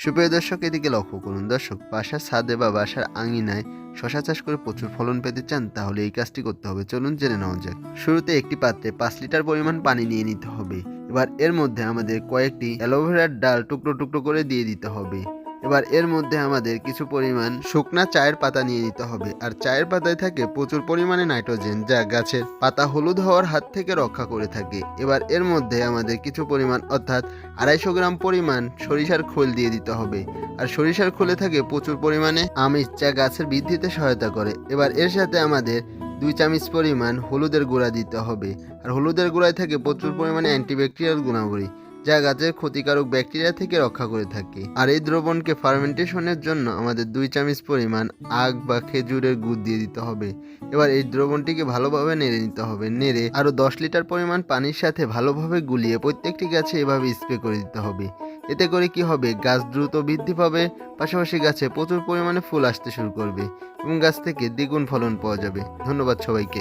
সুপ্রিয় দর্শক, এদিকে লক্ষ্য করুন। দর্শক, বাসার ছাদে বা বাসার আঙিনায় শশা চাষ করে প্রচুর ফলন পেতে চান, তাহলে এই কাজটি করতে হবে। চলুন জেনে নেওয়া যাক। শুরুতে একটি পাত্রে 5 লিটার পরিমাণ পানি নিয়ে নিতে হবে। এবার এর মধ্যে আমাদের কয়েকটি অ্যালোভেরার ডাল টুকরো টুকরো করে দিয়ে দিতে হবে। এবার এর মধ্যে আমাদের কিছু পরিমাণ শুকনা চায়ের পাতা নিয়ে নিতে হবে। আর চায়ের পাতায় থাকে প্রচুর পরিমাণে নাইট্রোজেন, যা গাছের পাতা হলুদ হওয়ার হাত থেকে রক্ষা করে থাকে। এবার এর মধ্যে আমাদের কিছু পরিমাণ অর্থাৎ 250 গ্রাম পরিমাণ সরিষার খোল দিয়ে দিতে হবে। আর সরিষার খোলে থাকে প্রচুর পরিমাণে আমিষ, যা গাছের বৃদ্ধিতে সহায়তা করে। এবার এর সাথে আমাদের 2 চামচ পরিমাণ হলুদের গুঁড়া দিতে হবে। আর হলুদের গুঁড়ায় থাকে প্রচুর পরিমাণে অ্যান্টিব্যাকটেরিয়াল গুণাবলী, যা গাছের ক্ষতিকারক ব্যাকটেরিয়া থেকে রক্ষা করে থাকে। আর এই দ্রবণকে ফার্মেন্টেশনের জন্য আমাদের 2 চামচ পরিমাণ আখ বা খেজুরের গুড় দিয়ে দিতে হবে। এবার এই দ্রবণটিকে ভালোভাবে নেড়ে নিতে হবে। নেড়ে আরও 10 লিটার পরিমাণ পানির সাথে ভালোভাবে গুলিয়ে প্রত্যেকটি গাছে এভাবে স্প্রে করে দিতে হবে। এতে করে কি হবে, গাছ দ্রুত বৃদ্ধি পাবে, পাশাপাশি গাছে প্রচুর পরিমাণে ফুল আসতে শুরু করবে এবং গাছ থেকে দ্বিগুণ ফলন পাওয়া যাবে। ধন্যবাদ সবাইকে।